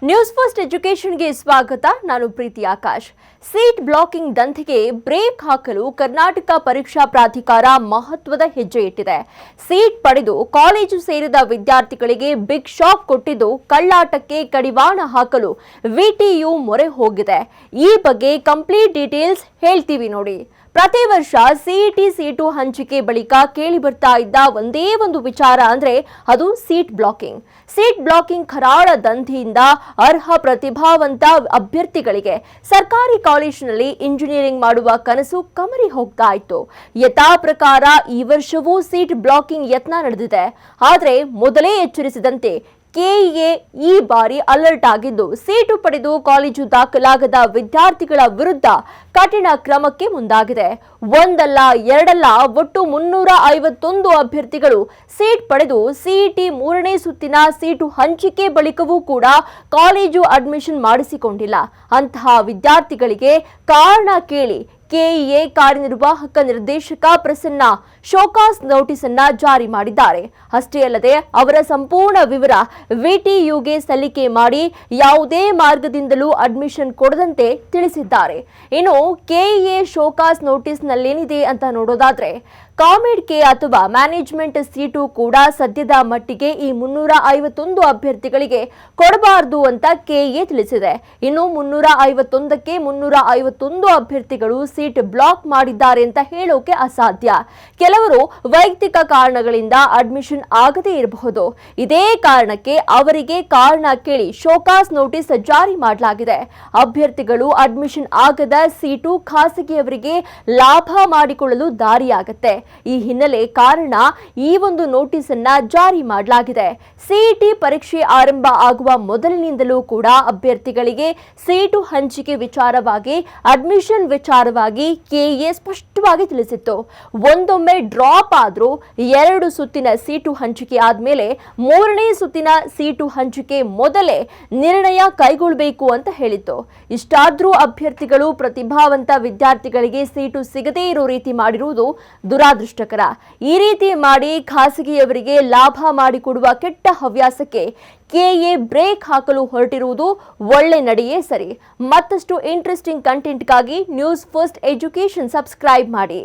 News first ಎಜುಕೇಷನ್ಗೆ ಸ್ವಾಗತ. ನಾನು ಪ್ರೀತಿ Akash. Seat blocking ದಂಧೆಗೆ break ಹಾಕಲು ಕರ್ನಾಟಕ ಪರೀಕ್ಷಾ ಪ್ರಾಧಿಕಾರ ಮಹತ್ವದ ಹೆಜ್ಜೆ ಇಟ್ಟಿದೆ. ಸೀಟ್ ಪಡೆದು ಕಾಲೇಜು ಸೇರಿದ ವಿದ್ಯಾರ್ಥಿಗಳಿಗೆ ಬಿಗ್ ಶಾಕ್ ಕೊಟ್ಟಿದ್ದು ಕಳ್ಳಾಟಕ್ಕೆ ಕಡಿವಾಣ ಹಾಕಲು ವಿಟಿಯು ಮೊರೆ ಹೋಗಿದೆ. ಈ ಬಗ್ಗೆ ಕಂಪ್ಲೀಟ್ ಡೀಟೇಲ್ಸ್ ಹೇಳ್ತೀವಿ ನೋಡಿ. ಪ್ರತಿ ವರ್ಷ ಸಿಇಟಿ ಸೀಟು ಹಂಚಿಕೆ ಬಳಿಕ ಕೇಳಿ ಬರ್ತಾ ಇದ್ದ ಒಂದೇ ಒಂದು ವಿಚಾರ ಅಂದ್ರೆ ಅದು ಸೀಟ್ ಬ್ಲಾಕಿಂಗ್ ಖರಾಳ ದಂಧೆಯಿಂದ ಅರ್ಹ ಪ್ರತಿಭಾವಂತ ಅಭ್ಯರ್ಥಿಗಳಿಗೆ ಸರ್ಕಾರಿ ಕಾಲೇಜಿನಲ್ಲಿ ಇಂಜಿನಿಯರಿಂಗ್ ಮಾಡುವ ಕನಸು ಕಮರಿ ಹೋಗ್ತಾ ಇತ್ತು. ಯಥಾ ಪ್ರಕಾರ ಈ ವರ್ಷವೂ ಸೀಟ್ ಬ್ಲಾಕಿಂಗ್ ಯತ್ನ ನಡೆದಿದೆ. ಆದರೆ ಮೊದಲೇ ಎಚ್ಚರಿಸಿದಂತೆ ಕೆಇಎ ಈ ಬಾರಿ ಅಲರ್ಟ್ ಆಗಿದ್ದು ಸೀಟು ಪಡೆದು ಕಾಲೇಜು ದಾಖಲಾಗದ ವಿದ್ಯಾರ್ಥಿಗಳ ವಿರುದ್ಧ ಕಠಿಣ ಕ್ರಮಕ್ಕೆ ಮುಂದಾಗಿದೆ. ಒಂದಲ್ಲ ಎರಡಲ್ಲ ಒಟ್ಟು 351 ಅಭ್ಯರ್ಥಿಗಳು ಸೀಟ್ ಪಡೆದು ಸಿಇಟಿ 3ನೇ ಸುತ್ತಿನ ಸೀಟು ಹಂಚಿಕೆ ಬಳಿಕವೂ ಕೂಡ ಕಾಲೇಜು ಅಡ್ಮಿಷನ್ ಮಾಡಿಸಿಕೊಂಡಿಲ್ಲ. ಅಂತಹ ವಿದ್ಯಾರ್ಥಿಗಳಿಗೆ ಕಾರಣ ಕೇಳಿ ಕೆಇಎ ಕಾರ್ಯನಿರ್ವಾಹಕ ನಿರ್ದೇಶಕ ಪ್ರಸನ್ನ ಶೋಕಾಸ್ ನೋಟಿಸ್ ಅನ್ನ ಜಾರಿ ಮಾಡಿದ್ದಾರೆ. ಅಷ್ಟೇ ಅಲ್ಲದೆ ಅವರ ಸಂಪೂರ್ಣ ವಿವರ ವಿಟಿಯುಗೆ ಸಲ್ಲಿಕೆ ಮಾಡಿ ಯಾವುದೇ ಮಾರ್ಗದಿಂದಲೂ ಅಡ್ಮಿಷನ್ ಕೊಡದಂತೆ ತಿಳಿಸಿದ್ದಾರೆ. ಇನ್ನು ಕೆಇಎ ಶೋಕಾಸ್ ನೋಟಿಸ್ ನಲ್ಲೇನಿದೆ ಅಂತ ನೋಡೋದಾದ್ರೆ ಕಾಮೆಡ್ ಕೆ ಅಥವಾ ಮ್ಯಾನೇಜ್ಮೆಂಟ್ ಸೀಟು ಕೂಡ ಸದ್ಯದ ಮಟ್ಟಿಗೆ ಈ 351 ಅಭ್ಯರ್ಥಿಗಳಿಗೆ ಕೊಡಬಾರದು ಅಂತ ಕೆಇಎ ತಿಳಿಸಿದೆ. ಇನ್ನು 351ಕ್ಕೆ 351 ಅಭ್ಯರ್ಥಿಗಳು ಸೀಟ್ ಬ್ಲಾಕ್ ಮಾಡಿದ್ದಾರೆ ಅಂತ ಹೇಳೋಕೆ ಅಸಾಧ್ಯ. ಕೆಲವರು ವೈಯಕ್ತಿಕ ಕಾರಣಗಳಿಂದ ಅಡ್ಮಿಷನ್ ಆಗದೇ ಇರಬಹುದು. ಇದೇ ಕಾರಣಕ್ಕೆ ಅವರಿಗೆ ಕಾರಣ ಕೇಳಿ ಶೋಕಾಸ್ ನೋಟಿಸ್ ಜಾರಿ ಮಾಡಲಾಗಿದೆ. ಅಭ್ಯರ್ಥಿಗಳು ಅಡ್ಮಿಷನ್ ಆಗದ ಸೀಟು ಖಾಸಗಿಯವರಿಗೆ ಲಾಭ ಮಾಡಿಕೊಳ್ಳಲು ದಾರಿಯಾಗುತ್ತೆ. ಈ ಹಿನ್ನೆಲೆ ಕಾರಣ ಈ ಒಂದು ನೋಟಿಸ್ ಅನ್ನ ಜಾರಿ ಮಾಡಲಾಗಿದೆ. ಸಿಇಟಿ ಪರೀಕ್ಷೆ ಆರಂಭ ಆಗುವ ಮೊದಲಿನಿಂದಲೂ ಕೂಡ ಅಭ್ಯರ್ಥಿಗಳಿಗೆ ಸೀಟು ಹಂಚಿಕೆ ವಿಚಾರವಾಗಿ ಅಡ್ಮಿಷನ್ ವಿಚಾರವಾಗಿ ಕೆಇಎ ಸ್ಪಷ್ಟವಾಗಿ ತಿಳಿಸಿತ್ತು. ಒಂದೊಮ್ಮೆ ಡ್ರಾಪ್ ಆದ್ರೂ 2 ಸುತ್ತಿನ ಸೀಟು ಹಂಚಿಕೆ ಆದ್ಮೇಲೆ 3ನೇ ಸುತ್ತಿನ ಸೀಟು ಹಂಚಿಕೆ ಮೊದಲೇ ನಿರ್ಣಯ ಕೈಗೊಳ್ಳಬೇಕು ಅಂತ ಹೇಳಿತ್ತು. ಇಷ್ಟಾದ್ರೂ ಅಭ್ಯರ್ಥಿಗಳು ಪ್ರತಿಭಾವಂತ ವಿದ್ಯಾರ್ಥಿಗಳಿಗೆ ಸೀಟು ಸಿಗದೇ ಇರೋ ರೀತಿ ಮಾಡಿರುವುದು ದುರಾದೃಷ್ಟಕರ. ಈ ರೀತಿ ಮಾಡಿ ಖಾಸಗಿಯವರಿಗೆ ಲಾಭ ಮಾಡಿಕೊಡುವ ಕೆಟ್ಟ ಹವ್ಯಾಸಕ್ಕೆ ಕೆಇಎ ಬ್ರೇಕ್ ಹಾಕಲು ಹೊರಟಿರುವುದು ಒಳ್ಳೆ ನಡೆಯೇ ಸರಿ. ಮತ್ತಷ್ಟು ಇಂಟ್ರೆಸ್ಟಿಂಗ್ ಕಂಟೆಂಟ್ಗಾಗಿ ನ್ಯೂಸ್ ಫಸ್ಟ್ ಎಜುಕೇಷನ್ ಸಬ್ಸ್ಕ್ರೈಬ್ ಮಾಡಿ.